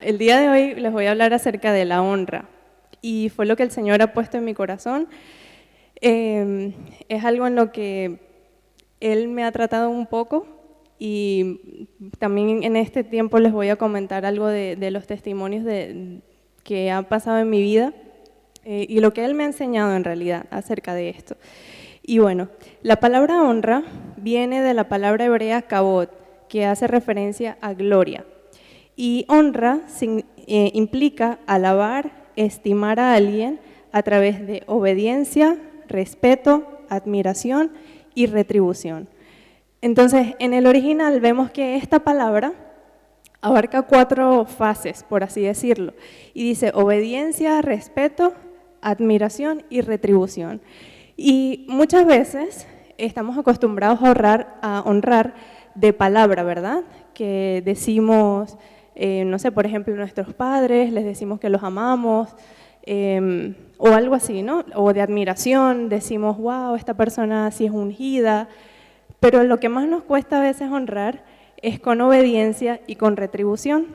El día de hoy les voy a hablar acerca de la honra y fue lo que el Señor ha puesto en mi corazón. Es algo en lo que Él me ha tratado un poco y también en este tiempo les voy a comentar algo de los testimonios que han pasado en mi vida y lo que Él me ha enseñado en realidad acerca de esto. Y bueno, la palabra honra viene de la palabra hebrea kabod, que hace referencia a gloria. Y honra implica alabar, estimar a alguien a través de obediencia, respeto, admiración y retribución. Entonces, en el original vemos que esta palabra abarca 4 fases, por así decirlo, y dice obediencia, respeto, admiración y retribución. Y muchas veces estamos acostumbrados a honrar de palabra, ¿verdad? Que decimos, no sé, por ejemplo, nuestros padres, les decimos que los amamos, o algo así, ¿no? O de admiración, decimos, wow, esta persona sí es ungida, pero lo que más nos cuesta a veces honrar es con obediencia y con retribución.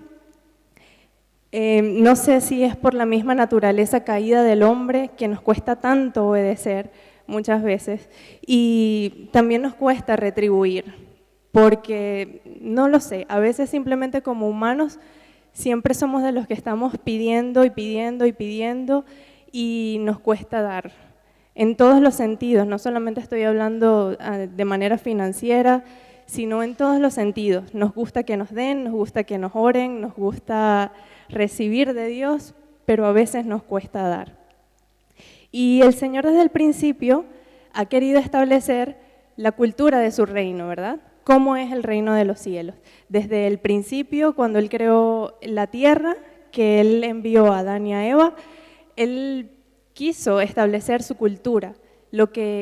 No sé si es por la misma naturaleza caída del hombre que nos cuesta tanto obedecer muchas veces y también nos cuesta retribuir, porque no lo sé, a veces simplemente como humanos siempre somos de los que estamos pidiendo y pidiendo y pidiendo y nos cuesta dar. En todos los sentidos, no solamente estoy hablando de manera financiera, sino en todos los sentidos. Nos gusta que nos den, nos gusta que nos oren, nos gusta recibir de Dios, pero a veces nos cuesta dar. Y el Señor desde el principio ha querido establecer la cultura de su reino, ¿verdad? ¿Cómo es el reino de los cielos? Desde el principio, cuando Él creó la tierra, que Él envió a Adán y a Eva, Él quiso establecer su cultura,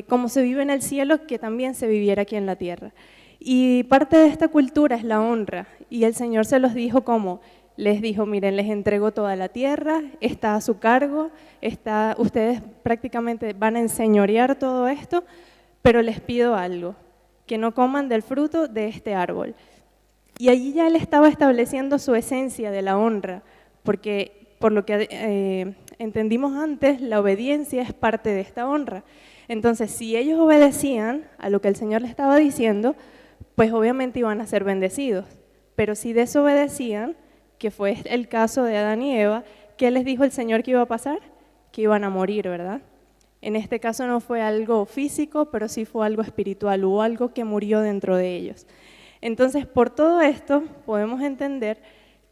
como se vive en el cielo, que también se viviera aquí en la tierra. Y parte de esta cultura es la honra, y el Señor se los dijo como, les dijo, miren, les entrego toda la tierra, está a su cargo, ustedes prácticamente van a enseñorear todo esto, pero les pido algo, que no coman del fruto de este árbol. Y allí ya Él estaba estableciendo su esencia de la honra, porque por lo que entendimos antes, la obediencia es parte de esta honra. Entonces, si ellos obedecían a lo que el Señor les estaba diciendo, pues obviamente iban a ser bendecidos. Pero si desobedecían, que fue el caso de Adán y Eva, ¿qué les dijo el Señor que iba a pasar? Que iban a morir, ¿verdad? En este caso no fue algo físico, pero sí fue algo espiritual, hubo algo que murió dentro de ellos. Entonces, por todo esto, podemos entender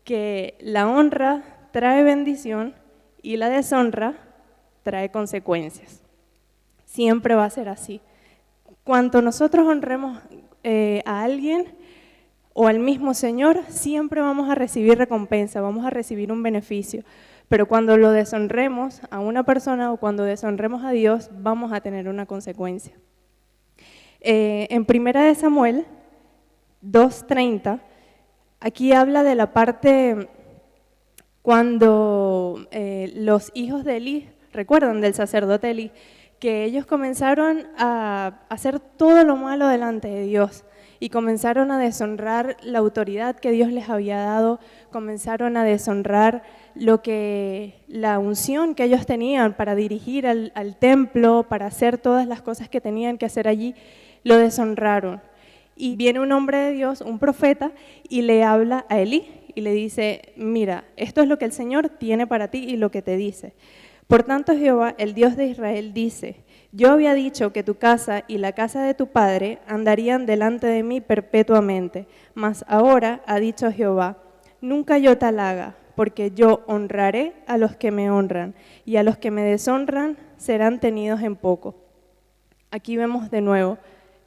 que la honra trae bendición y la deshonra trae consecuencias. Siempre va a ser así. Cuanto nosotros honremos a alguien o al mismo Señor, siempre vamos a recibir recompensa, vamos a recibir un beneficio. Pero cuando lo deshonremos a una persona o cuando deshonremos a Dios, vamos a tener una consecuencia. En 1 de Samuel 2:30, aquí habla de la parte cuando los hijos de Elí, recuerdan del sacerdote Elí, que ellos comenzaron a hacer todo lo malo delante de Dios y comenzaron a deshonrar la autoridad que Dios les había dado, comenzaron a deshonrar la unción que ellos tenían para dirigir al templo, para hacer todas las cosas que tenían que hacer allí, lo deshonraron. Y viene un hombre de Dios, un profeta, y le habla a Elí y le dice, mira, esto es lo que el Señor tiene para ti y lo que te dice. Por tanto, Jehová, el Dios de Israel, dice, yo había dicho que tu casa y la casa de tu padre andarían delante de mí perpetuamente, mas ahora ha dicho Jehová, nunca yo tal haga, porque yo honraré a los que me honran, y a los que me deshonran serán tenidos en poco. Aquí vemos de nuevo,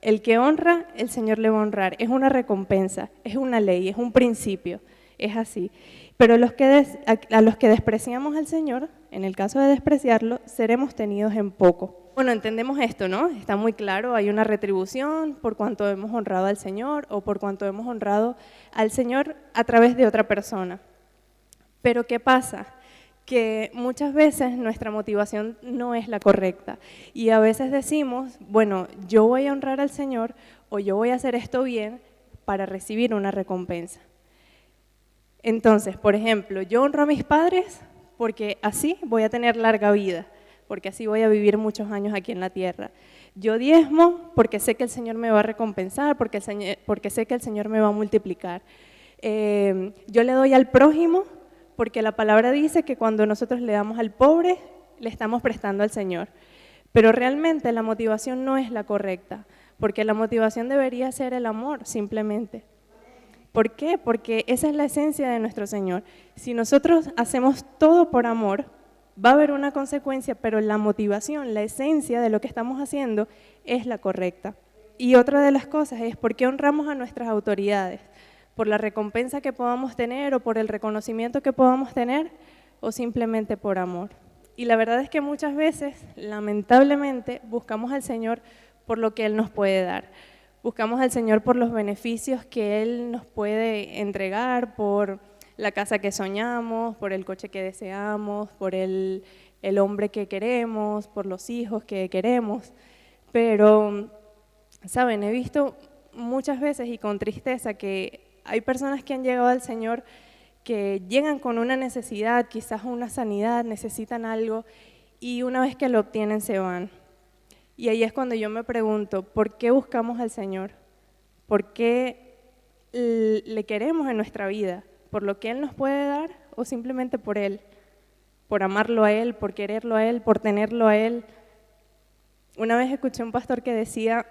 el que honra, el Señor le va a honrar, es una recompensa, es una ley, es un principio, es así. Pero a los que despreciamos al Señor, en el caso de despreciarlo, seremos tenidos en poco. Bueno, entendemos esto, ¿no? Está muy claro, hay una retribución por cuanto hemos honrado al Señor o por cuanto hemos honrado al Señor a través de otra persona. Pero ¿qué pasa? Que muchas veces nuestra motivación no es la correcta y a veces decimos, bueno, yo voy a honrar al Señor o yo voy a hacer esto bien para recibir una recompensa. Entonces, por ejemplo, yo honro a mis padres porque así voy a tener larga vida, porque así voy a vivir muchos años aquí en la tierra. Yo diezmo porque sé que el Señor me va a recompensar, porque sé que el Señor me va a multiplicar. Yo le doy al prójimo porque la palabra dice que cuando nosotros le damos al pobre, le estamos prestando al Señor. Pero realmente la motivación no es la correcta, porque la motivación debería ser el amor, simplemente. ¿Por qué? Porque esa es la esencia de nuestro Señor. Si nosotros hacemos todo por amor, va a haber una consecuencia, pero la motivación, la esencia de lo que estamos haciendo es la correcta. Y otra de las cosas es por qué honramos a nuestras autoridades, por la recompensa que podamos tener o por el reconocimiento que podamos tener o simplemente por amor. Y la verdad es que muchas veces, lamentablemente, buscamos al Señor por lo que Él nos puede dar. Buscamos al Señor por los beneficios que Él nos puede entregar, por la casa que soñamos, por el coche que deseamos, por el hombre que queremos, por los hijos que queremos. Pero, ¿saben? He visto muchas veces y con tristeza que hay personas que han llegado al Señor que llegan con una necesidad, quizás una sanidad, necesitan algo, y una vez que lo obtienen se van. Y ahí es cuando yo me pregunto, ¿por qué buscamos al Señor? ¿Por qué le queremos en nuestra vida? ¿Por lo que Él nos puede dar o simplemente por Él? Por amarlo a Él, por quererlo a Él, por tenerlo a Él. Una vez escuché a un pastor que decía,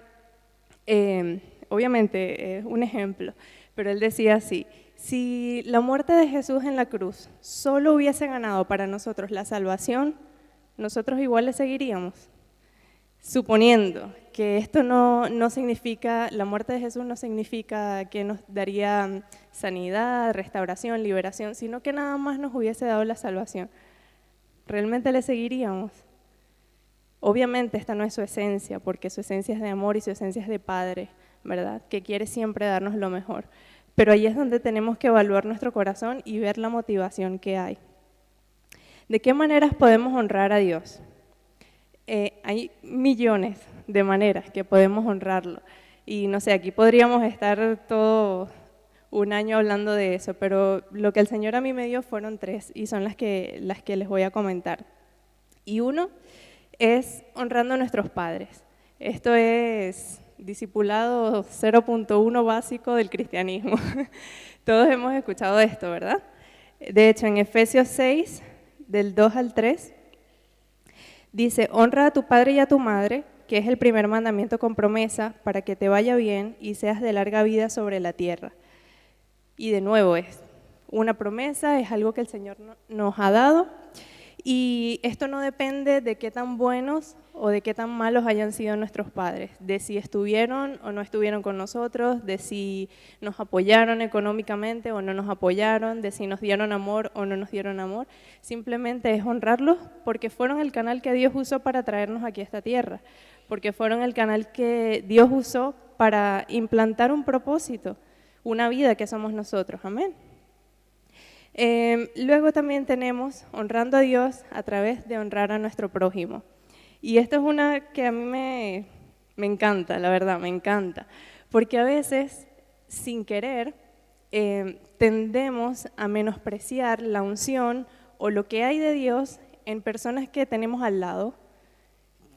obviamente es un ejemplo, pero él decía así: si la muerte de Jesús en la cruz solo hubiese ganado para nosotros la salvación, nosotros igual le seguiríamos. Suponiendo que esto no significa, la muerte de Jesús no significa que nos daría sanidad, restauración, liberación, sino que nada más nos hubiese dado la salvación, ¿realmente le seguiríamos? Obviamente esta no es su esencia, porque su esencia es de amor y su esencia es de Padre, ¿verdad? Que quiere siempre darnos lo mejor. Pero ahí es donde tenemos que evaluar nuestro corazón y ver la motivación que hay. ¿De qué maneras podemos honrar a Dios? Hay millones de maneras que podemos honrarlo. Y no sé, aquí podríamos estar todo un año hablando de eso, pero lo que el Señor a mí me dio fueron 3 y son las que les voy a comentar. Y uno es honrando a nuestros padres. Esto es discipulado 0.1 básico del cristianismo. Todos hemos escuchado esto, ¿verdad? De hecho, en Efesios 6, del 2 al 3, dice: honra a tu padre y a tu madre, que es el primer mandamiento con promesa, para que te vaya bien y seas de larga vida sobre la tierra. Y de nuevo es una promesa, es algo que el Señor nos ha dado. Y esto no depende de qué tan buenos o de qué tan malos hayan sido nuestros padres, de si estuvieron o no estuvieron con nosotros, de si nos apoyaron económicamente o no nos apoyaron, de si nos dieron amor o no nos dieron amor. Simplemente es honrarlos porque fueron el canal que Dios usó para traernos aquí a esta tierra, porque fueron el canal que Dios usó para implantar un propósito, una vida que somos nosotros. Amén. Luego también tenemos honrando a Dios a través de honrar a nuestro prójimo. Y esto es una que a mí me encanta, la verdad, me encanta. Porque a veces, sin querer, tendemos a menospreciar la unción o lo que hay de Dios en personas que tenemos al lado.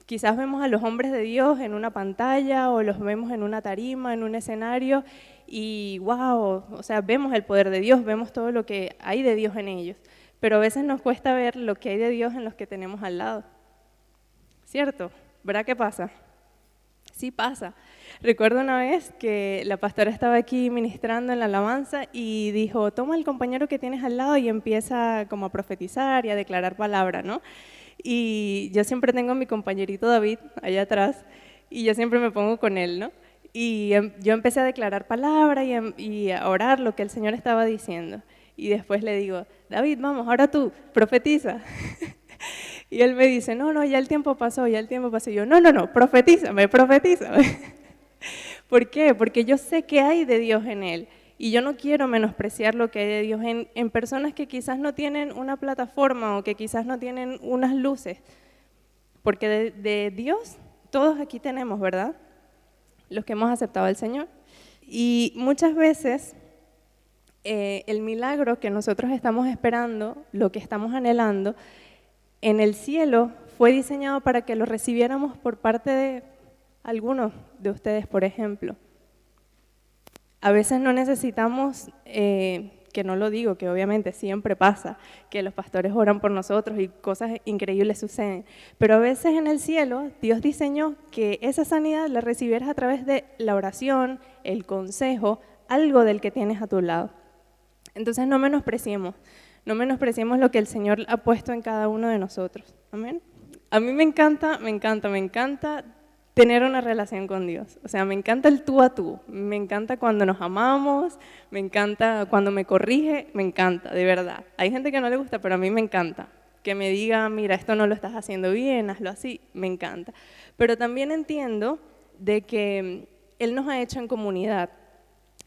Quizás vemos a los hombres de Dios en una pantalla o los vemos en una tarima, en un escenario y wow, o sea, vemos el poder de Dios, vemos todo lo que hay de Dios en ellos, pero a veces nos cuesta ver lo que hay de Dios en los que tenemos al lado. ¿Cierto? ¿Verdad que pasa? Sí pasa. Recuerdo una vez que la pastora estaba aquí ministrando en la alabanza y dijo: toma el compañero que tienes al lado y empieza como a profetizar y a declarar palabra, ¿no? Y yo siempre tengo a mi compañerito David allá atrás y yo siempre me pongo con él, ¿no? Y yo empecé a declarar palabra y a orar lo que el Señor estaba diciendo. Y después le digo: David, vamos, ahora tú, profetiza. Y él me dice: no, ya el tiempo pasó, ya el tiempo pasó. Y yo: no, profetízame. ¿Por qué? Porque yo sé que hay de Dios en él. Y yo no quiero menospreciar lo que hay de Dios en personas que quizás no tienen una plataforma o que quizás no tienen unas luces. Porque de Dios todos aquí tenemos, ¿verdad? Los que hemos aceptado al Señor. Y muchas veces el milagro que nosotros estamos esperando, lo que estamos anhelando, en el cielo fue diseñado para que lo recibiéramos por parte de algunos de ustedes, por ejemplo. A veces no necesitamos, que no lo digo, que obviamente siempre pasa, que los pastores oran por nosotros y cosas increíbles suceden, pero a veces en el cielo Dios diseñó que esa sanidad la recibieras a través de la oración, el consejo, algo del que tienes a tu lado. Entonces no menospreciemos lo que el Señor ha puesto en cada uno de nosotros. Amén. A mí me encanta tener una relación con Dios. O sea, me encanta el tú a tú, me encanta cuando nos amamos, me encanta cuando me corrige, me encanta, de verdad. Hay gente que no le gusta, pero a mí me encanta. Que me diga, mira, esto no lo estás haciendo bien, hazlo así, me encanta. Pero también entiendo de que Él nos ha hecho en comunidad,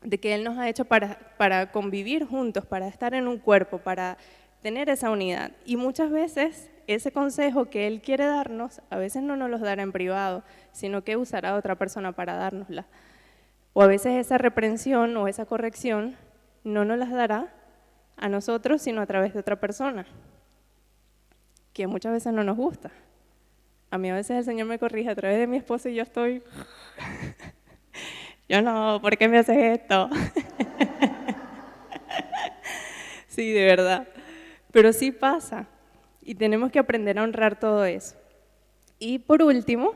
de que Él nos ha hecho para convivir juntos, para estar en un cuerpo, para tener esa unidad. Y muchas veces ese consejo que Él quiere darnos, a veces no nos los dará en privado, sino que usará a otra persona para dárnosla. O a veces esa reprensión o esa corrección no nos las dará a nosotros, sino a través de otra persona, que muchas veces no nos gusta. A mí a veces el Señor me corrige a través de mi esposo y yo estoy... Yo no, ¿por qué me haces esto? Sí, de verdad. Pero sí pasa y tenemos que aprender a honrar todo eso. Y por último,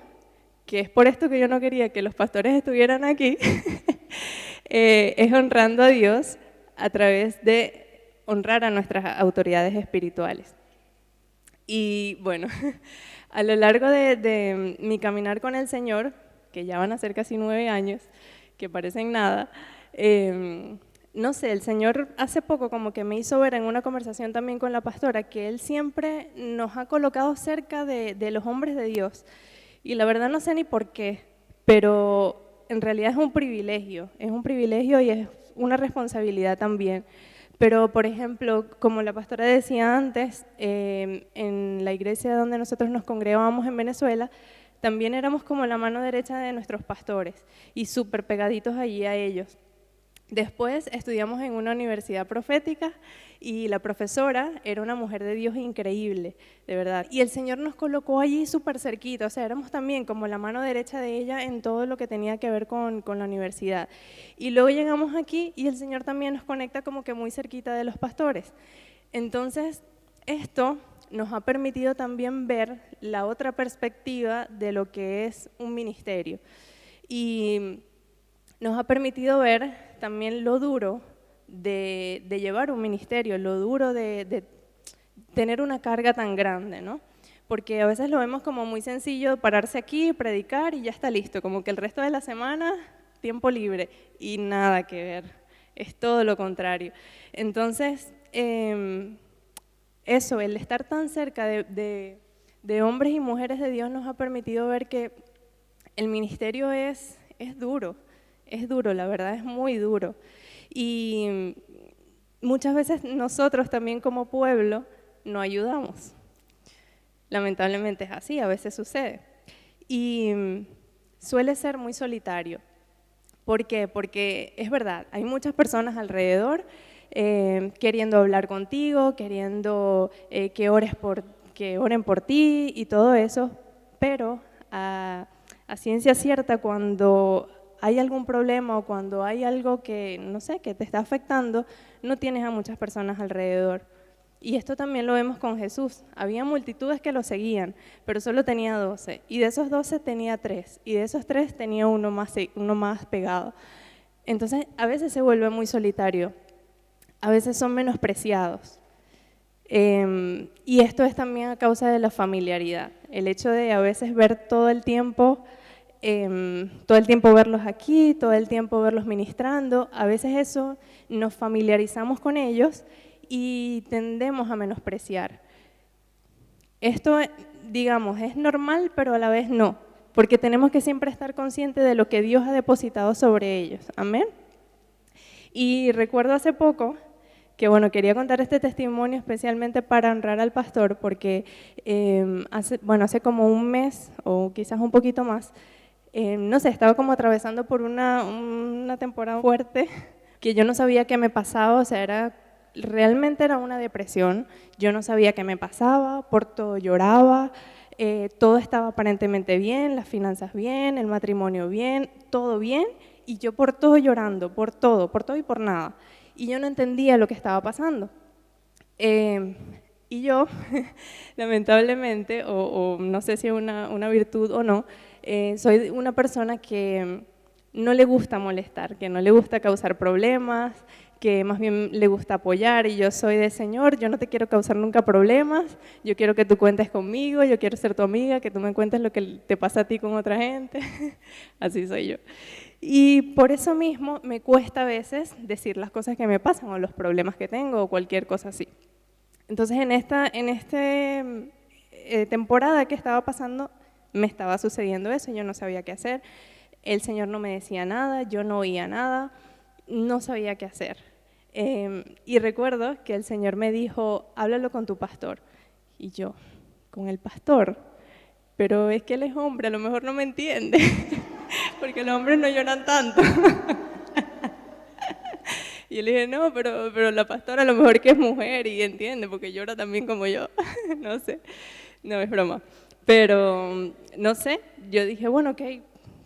que es por esto que yo no quería que los pastores estuvieran aquí, es honrando a Dios a través de honrar a nuestras autoridades espirituales. Y bueno, a lo largo de mi caminar con el Señor, que ya van a ser casi 9 años, que parecen nada, no sé, el Señor hace poco como que me hizo ver en una conversación también con la pastora que Él siempre nos ha colocado cerca de los hombres de Dios. Y la verdad no sé ni por qué, pero en realidad es un privilegio y es una responsabilidad también. Pero, por ejemplo, como la pastora decía antes, en la iglesia donde nosotros nos congregábamos en Venezuela, también éramos como la mano derecha de nuestros pastores y súper pegaditos allí a ellos. Después estudiamos en una universidad profética y la profesora era una mujer de Dios increíble, de verdad. Y el Señor nos colocó allí súper cerquita, o sea, éramos también como la mano derecha de ella en todo lo que tenía que ver con la universidad. Y luego llegamos aquí y el Señor también nos conecta como que muy cerquita de los pastores. Entonces, esto nos ha permitido también ver la otra perspectiva de lo que es un ministerio. Y nos ha permitido ver también lo duro de llevar un ministerio, lo duro de tener una carga tan grande, ¿no? Porque a veces lo vemos como muy sencillo pararse aquí, predicar y ya está listo, como que el resto de la semana, tiempo libre, y nada que ver, es todo lo contrario. Entonces, eso, el estar tan cerca de hombres y mujeres de Dios nos ha permitido ver que el ministerio es duro, la verdad es muy duro. Y muchas veces nosotros también como pueblo no ayudamos. Lamentablemente es así, a veces sucede. Y suele ser muy solitario. ¿Por qué? Porque es verdad, hay muchas personas alrededor queriendo hablar contigo, queriendo que oren por ti y todo eso, pero a ciencia cierta cuando hay algún problema o cuando hay algo que, no sé, que te está afectando, no tienes a muchas personas alrededor. Y esto también lo vemos con Jesús. Había multitudes que lo seguían, pero solo tenía 12. Y de esos 12 tenía 3. Y de esos 3 tenía uno más pegado. Entonces, a veces se vuelve muy solitario. A veces son menospreciados. Y esto es también a causa de la familiaridad. El hecho de a veces ver todo el tiempo verlos aquí, todo el tiempo verlos ministrando, a veces eso nos familiarizamos con ellos y tendemos a menospreciar. Esto, digamos, es normal, pero a la vez no, porque tenemos que siempre estar conscientes de lo que Dios ha depositado sobre ellos. Amén. Y recuerdo hace poco que, bueno, quería contar este testimonio especialmente para honrar al pastor, porque hace como un mes o quizás un poquito más, no sé, estaba como atravesando por una temporada fuerte que yo no sabía qué me pasaba, o sea, realmente era una depresión, yo no sabía qué me pasaba, por todo lloraba, todo estaba aparentemente bien, las finanzas bien, el matrimonio bien, todo bien, y yo por todo llorando, por todo y por nada. Y yo no entendía lo que estaba pasando. Y yo, lamentablemente, o no sé si es una virtud o no, soy una persona que no le gusta molestar, que no le gusta causar problemas, que más bien le gusta apoyar, y yo soy de Señor, yo no te quiero causar nunca problemas, yo quiero que tú cuentes conmigo, yo quiero ser tu amiga, que tú me cuentes lo que te pasa a ti con otra gente, así soy yo. Y por eso mismo me cuesta a veces decir las cosas que me pasan o los problemas que tengo o cualquier cosa así. Entonces en esta temporada que estaba pasando me estaba sucediendo eso, yo no sabía qué hacer, el Señor no me decía nada, yo no oía nada, no sabía qué hacer. Y recuerdo que el Señor me dijo, háblalo con tu pastor. Y yo, ¿con el pastor? Pero es que él es hombre, a lo mejor no me entiende, porque los hombres no lloran tanto. Y yo le dije, no, pero la pastora a lo mejor que es mujer y entiende, porque llora también como yo. No sé, no es broma. Pero, no sé, yo dije, bueno, ok,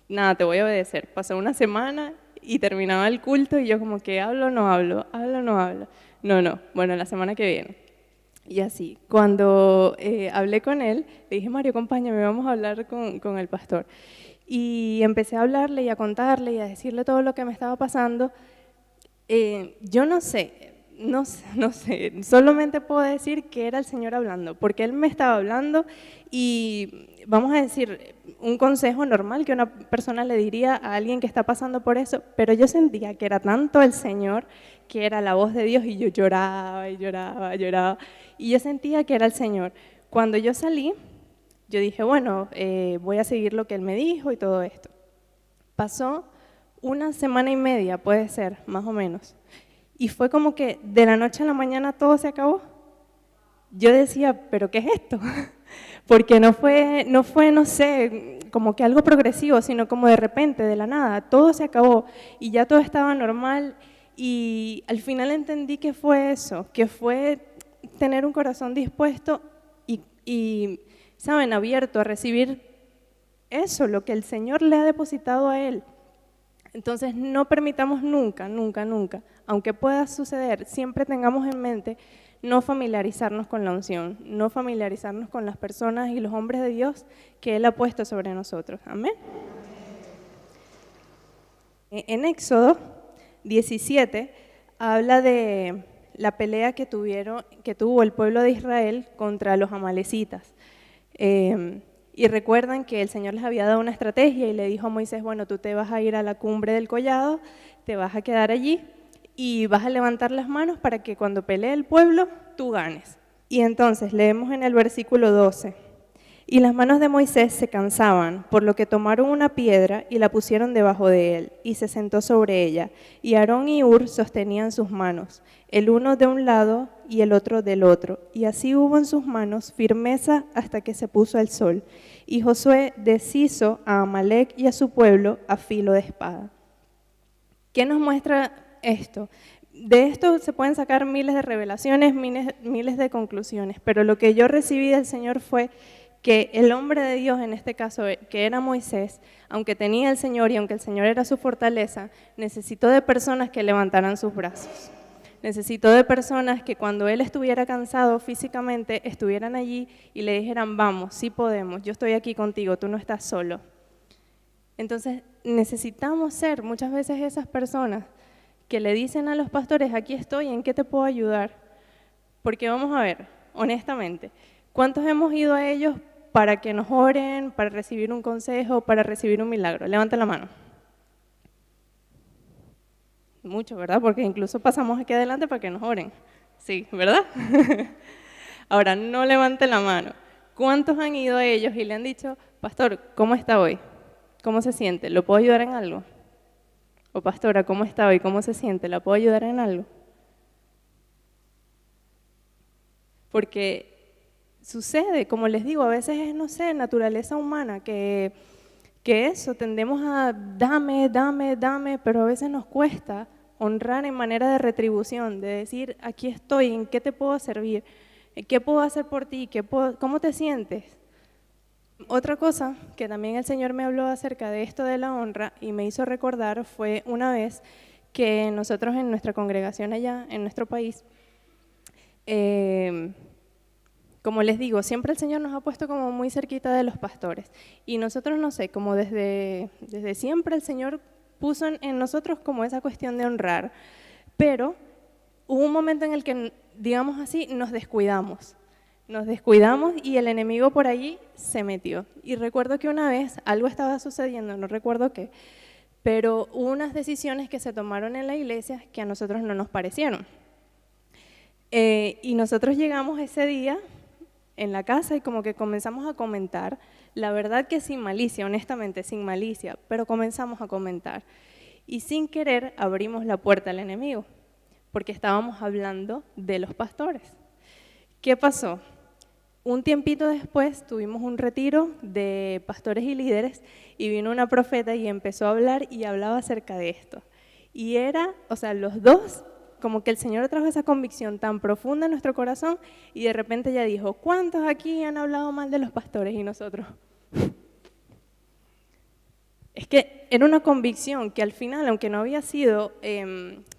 nada, te voy a obedecer. Pasó una semana y terminaba el culto y yo como que hablo, no hablo, hablo, no hablo. No, bueno, la semana que viene. Y así, cuando hablé con él, le dije, Mario, acompáñame, vamos a hablar con el pastor. Y empecé a hablarle y a contarle y a decirle todo lo que me estaba pasando. Yo no sé, solamente puedo decir que era el Señor hablando, porque Él me estaba hablando y vamos a decir un consejo normal que una persona le diría a alguien que está pasando por eso, pero yo sentía que era tanto el Señor, que era la voz de Dios y yo lloraba y lloraba, lloraba, y yo sentía que era el Señor. Cuando yo salí, yo dije, bueno, voy a seguir lo que Él me dijo y todo esto. Pasó una semana y media, puede ser, más o menos. Y fue como que de la noche a la mañana todo se acabó. Yo decía, ¿pero qué es esto? Porque no fue, no sé, como que algo progresivo, sino como de repente, de la nada, todo se acabó y ya todo estaba normal. Y al final entendí que fue eso, que fue tener un corazón dispuesto y ¿saben?, abierto a recibir eso, lo que el Señor le ha depositado a Él. Entonces, no permitamos nunca, aunque pueda suceder, siempre tengamos en mente no familiarizarnos con la unción, no familiarizarnos con las personas y los hombres de Dios que Él ha puesto sobre nosotros. Amén. En Éxodo 17 habla de la pelea que tuvo el pueblo de Israel contra los amalecitas. Y recuerdan que el Señor les había dado una estrategia y le dijo a Moisés, bueno, tú te vas a ir a la cumbre del collado, te vas a quedar allí y vas a levantar las manos para que cuando pelee el pueblo, tú ganes. Y entonces leemos en el versículo 12, y las manos de Moisés se cansaban, por lo que tomaron una piedra y la pusieron debajo de él, y se sentó sobre ella. Y Aarón y Hur sostenían sus manos, el uno de un lado y el otro del otro. Y así hubo en sus manos firmeza hasta que se puso el sol. Y Josué deshizo a Amalec y a su pueblo a filo de espada. ¿Qué nos muestra esto? De esto se pueden sacar miles de revelaciones, miles de conclusiones, pero lo que yo recibí del Señor fue que el hombre de Dios, en este caso, que era Moisés, aunque tenía el Señor y aunque el Señor era su fortaleza, necesitó de personas que levantaran sus brazos. Necesitó de personas que cuando él estuviera cansado físicamente, estuvieran allí y le dijeran, vamos, sí podemos, yo estoy aquí contigo, tú no estás solo. Entonces, necesitamos ser muchas veces esas personas que le dicen a los pastores, aquí estoy, ¿en qué te puedo ayudar? Porque vamos a ver, honestamente, ¿cuántos hemos ido a ellos para que nos oren, para recibir un consejo, para recibir un milagro? Levanten la mano. Mucho, ¿verdad? Porque incluso pasamos aquí adelante para que nos oren. Sí, ¿verdad? Ahora, no levanten la mano. ¿Cuántos han ido a ellos y le han dicho, pastor, ¿cómo está hoy? ¿Cómo se siente? ¿Lo puedo ayudar en algo? O pastora, ¿cómo está hoy? ¿Cómo se siente? ¿La puedo ayudar en algo? Porque sucede, como les digo, a veces es, no sé, naturaleza humana, que eso, tendemos a dame, pero a veces nos cuesta honrar en manera de retribución, de decir, aquí estoy, ¿en qué te puedo servir? ¿Qué puedo hacer por ti? ¿Cómo te sientes? Otra cosa que también el Señor me habló acerca de esto de la honra y me hizo recordar fue una vez que nosotros en nuestra congregación allá, en nuestro país, como les digo, siempre el Señor nos ha puesto como muy cerquita de los pastores y nosotros, no sé, como desde siempre el Señor puso en nosotros como esa cuestión de honrar, pero hubo un momento en el que, digamos así, nos descuidamos y el enemigo por allí se metió. Y recuerdo que una vez algo estaba sucediendo, no recuerdo qué, pero hubo unas decisiones que se tomaron en la iglesia que a nosotros no nos parecieron. Y nosotros llegamos ese día en la casa y como que comenzamos a comentar, la verdad que sin malicia, honestamente, sin malicia, pero comenzamos a comentar. Y sin querer abrimos la puerta al enemigo, porque estábamos hablando de los pastores. ¿Qué pasó? Un tiempito después tuvimos un retiro de pastores y líderes y vino una profeta y empezó a hablar y hablaba acerca de esto. Y los dos, como que el Señor trajo esa convicción tan profunda en nuestro corazón y de repente ella dijo, ¿cuántos aquí han hablado mal de los pastores? Y nosotros. Es que era una convicción que al final, aunque no había sido,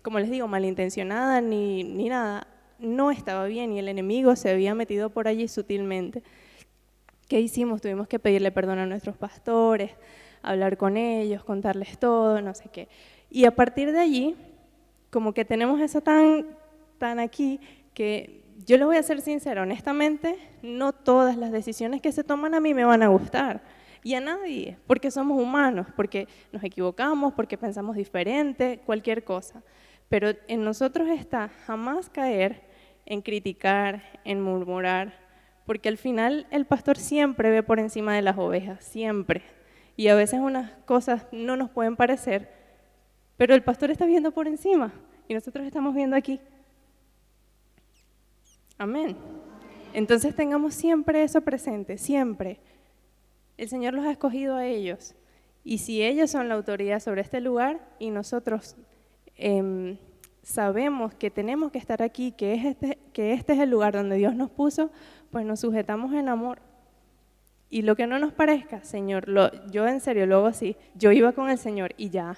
como les digo, malintencionada ni nada, no estaba bien y el enemigo se había metido por allí sutilmente. ¿Qué hicimos? Tuvimos que pedirle perdón a nuestros pastores, hablar con ellos, contarles todo, no sé qué. Y a partir de allí, como que tenemos eso tan aquí, que yo les voy a ser sincera, honestamente, no todas las decisiones que se toman a mí me van a gustar. Y a nadie, porque somos humanos, porque nos equivocamos, porque pensamos diferente, cualquier cosa. Pero en nosotros está jamás caer en criticar, en murmurar, porque al final el pastor siempre ve por encima de las ovejas, siempre. Y a veces unas cosas no nos pueden parecer, pero el pastor está viendo por encima y nosotros estamos viendo aquí. Amén. Entonces tengamos siempre eso presente, siempre. El Señor los ha escogido a ellos y si ellos son la autoridad sobre este lugar y nosotros sabemos que tenemos que estar aquí, que este es el lugar donde Dios nos puso, pues nos sujetamos en amor. Y lo que no nos parezca, Señor, yo en serio lo hago así, yo iba con el Señor y ya.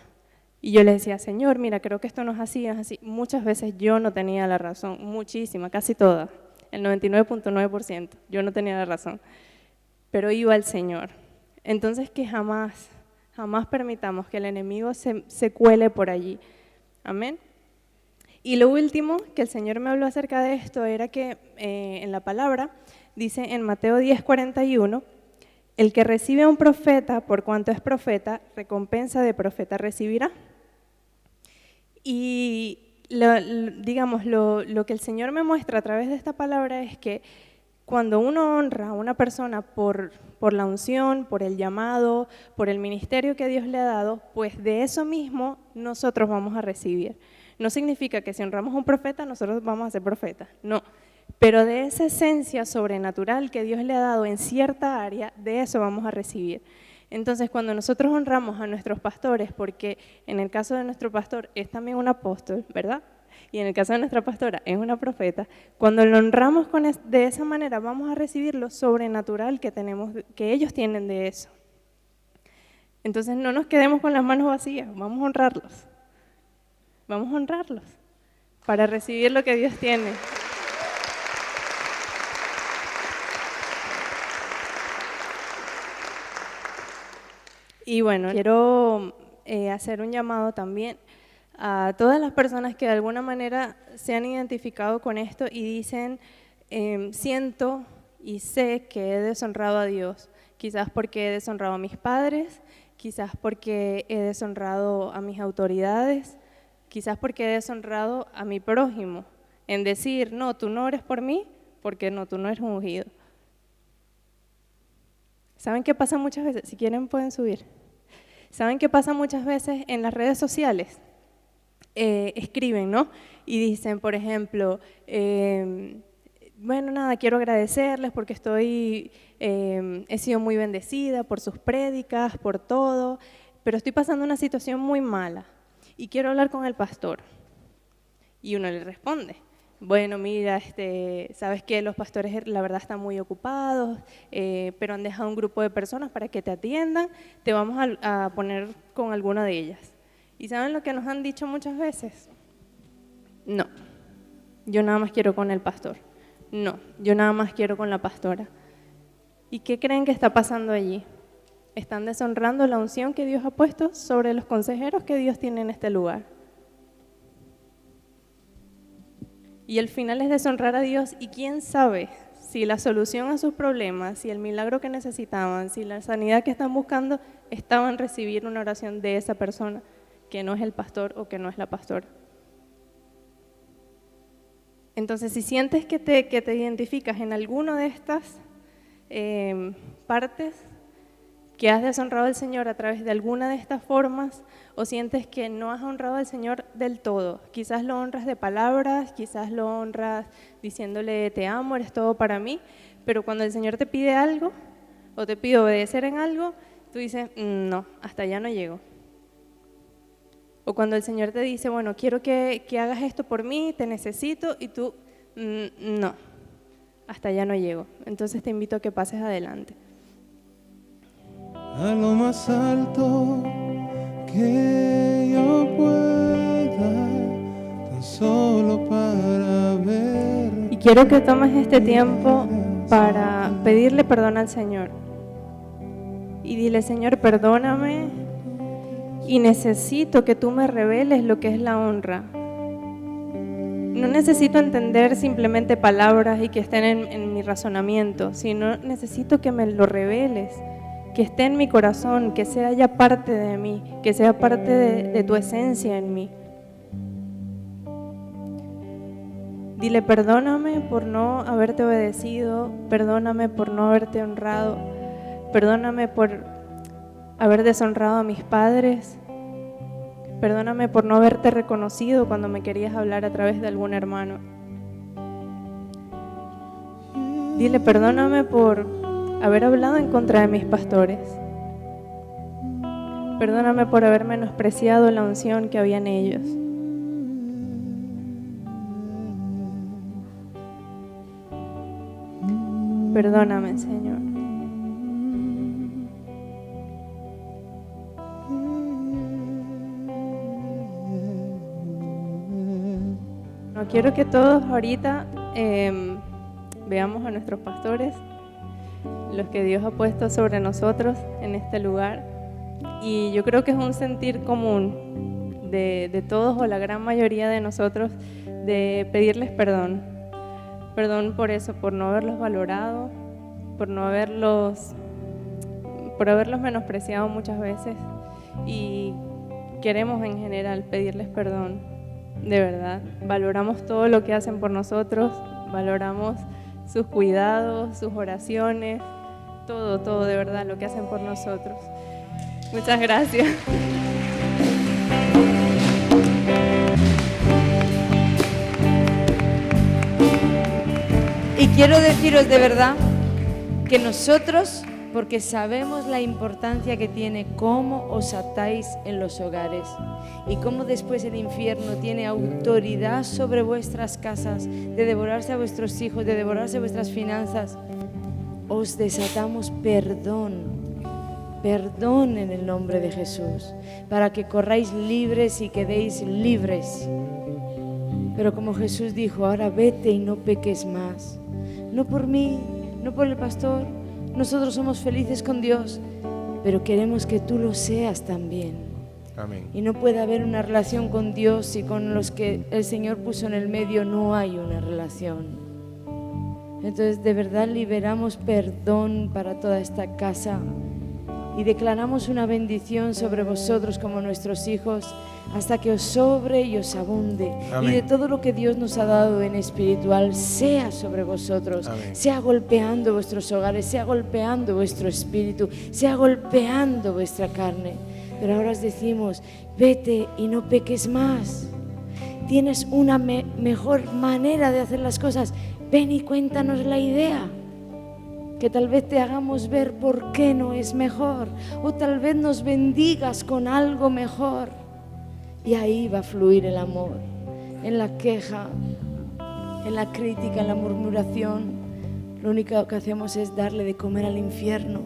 Y yo le decía, Señor, mira, creo que esto no es así, es así. Muchas veces yo no tenía la razón, muchísima, casi toda, el 99.9%, yo no tenía la razón. Pero iba al Señor. Entonces que jamás permitamos que el enemigo se cuele por allí. Amén. Y lo último que el Señor me habló acerca de esto era que en la palabra dice en Mateo 10:41, el que recibe a un profeta por cuanto es profeta, recompensa de profeta recibirá. Y lo que el Señor me muestra a través de esta palabra es que cuando uno honra a una persona por la unción, por el llamado, por el ministerio que Dios le ha dado, pues de eso mismo nosotros vamos a recibir. No significa que si honramos a un profeta, nosotros vamos a ser profetas, no. Pero de esa esencia sobrenatural que Dios le ha dado en cierta área, de eso vamos a recibir. Entonces, cuando nosotros honramos a nuestros pastores, porque en el caso de nuestro pastor es también un apóstol, ¿verdad? Y en el caso de nuestra pastora es una profeta, cuando lo honramos de esa manera vamos a recibir lo sobrenatural que ellos tienen de eso. Entonces no nos quedemos con las manos vacías, vamos a honrarlos para recibir lo que Dios tiene. Y bueno, quiero hacer un llamado también a todas las personas que de alguna manera se han identificado con esto y dicen, siento y sé que he deshonrado a Dios, quizás porque he deshonrado a mis padres, quizás porque he deshonrado a mis autoridades, quizás porque he deshonrado a mi prójimo, en decir, no, tú no eres por mí, porque no, tú no eres ungido. ¿Saben qué pasa muchas veces? Si quieren pueden subir. ¿Saben qué pasa muchas veces en las redes sociales? Escriben, ¿no? Y dicen, por ejemplo, bueno, nada, quiero agradecerles porque he sido muy bendecida por sus prédicas, por todo, pero estoy pasando una situación muy mala. y quiero hablar con el pastor. Y uno le responde, bueno, mira, sabes que los pastores la verdad están muy ocupados, pero han dejado un grupo de personas para que te atiendan, te vamos a poner con alguna de ellas. ¿Y saben lo que nos han dicho muchas veces? No, yo nada más quiero con el pastor. No, yo nada más quiero con la pastora. ¿Y qué creen que está pasando allí? Están deshonrando la unción que Dios ha puesto sobre los consejeros que Dios tiene en este lugar. Y al final es deshonrar a Dios, y quién sabe si la solución a sus problemas, si el milagro que necesitaban, si la sanidad que están buscando, estaba en recibir una oración de esa persona que no es el pastor o que no es la pastora. Entonces, si sientes que te identificas en alguna de estas partes, que has deshonrado al Señor a través de alguna de estas formas, o sientes que no has honrado al Señor del todo, quizás lo honras de palabras, quizás lo honras diciéndole te amo, eres todo para mí, pero cuando el Señor te pide algo o te pide obedecer en algo, tú dices no, hasta allá no llego. O cuando el Señor te dice, bueno, quiero que hagas esto por mí, te necesito, y tú no, hasta allá no llego. Entonces te invito a que pases adelante. A lo más alto que yo pueda, tan solo para ver. Y quiero que tomes este tiempo para pedirle perdón al Señor. Y dile, Señor, perdóname y necesito que tú me reveles lo que es la honra. No necesito entender simplemente palabras y que estén en mi razonamiento, sino necesito que me lo reveles, que esté en mi corazón, que sea ya parte de mí, que sea parte de tu esencia en mí. Dile, perdóname por no haberte obedecido, perdóname por no haberte honrado, perdóname por haber deshonrado a mis padres, perdóname por no haberte reconocido cuando me querías hablar a través de algún hermano. Dile, perdóname por haber hablado en contra de mis pastores. Perdóname por haber menospreciado la unción que había en ellos. Perdóname, Señor. No quiero que todos ahorita veamos a nuestros pastores, los que Dios ha puesto sobre nosotros en este lugar, y yo creo que es un sentir común de todos o la gran mayoría de nosotros de pedirles perdón por eso, por no haberlos valorado, por haberlos menospreciado muchas veces, y queremos en general pedirles perdón, de verdad. Valoramos todo lo que hacen por nosotros, valoramos sus cuidados, sus oraciones, todo de verdad lo que hacen por nosotros. Muchas gracias. Y quiero deciros de verdad que nosotros, porque sabemos la importancia que tiene cómo os atáis en los hogares y cómo después el infierno tiene autoridad sobre vuestras casas, de devorarse a vuestros hijos, de devorarse a vuestras finanzas, os desatamos perdón en el nombre de Jesús, para que corráis libres y quedéis libres. Pero como Jesús dijo, ahora vete y no peques más. No por mí, no por el pastor, nosotros somos felices con Dios, pero queremos que tú lo seas también. Amén. Y no puede haber una relación con Dios si con los que el Señor puso en el medio no hay una relación. Entonces de verdad liberamos perdón para toda esta casa y declaramos una bendición sobre vosotros como nuestros hijos, hasta que os sobre y os abunde. Amén. Y de todo lo que Dios nos ha dado en espiritual sea sobre vosotros. Amén. Sea golpeando vuestros hogares, sea golpeando vuestro espíritu, sea golpeando vuestra carne. Pero ahora os decimos, vete y no peques más. Tienes una mejor manera de hacer las cosas, ven y cuéntanos la idea, que tal vez te hagamos ver por qué no es mejor, o tal vez nos bendigas con algo mejor. y ahí va a fluir el amor. En la queja, en la crítica, en la murmuración, lo único que hacemos es darle de comer al infierno.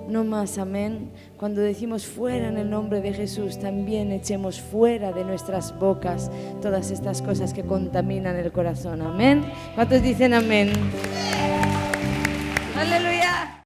No más, amén. Cuando decimos fuera en el nombre de Jesús, también echemos fuera de nuestras bocas todas estas cosas que contaminan el corazón, amén. ¿Cuántos dicen amén?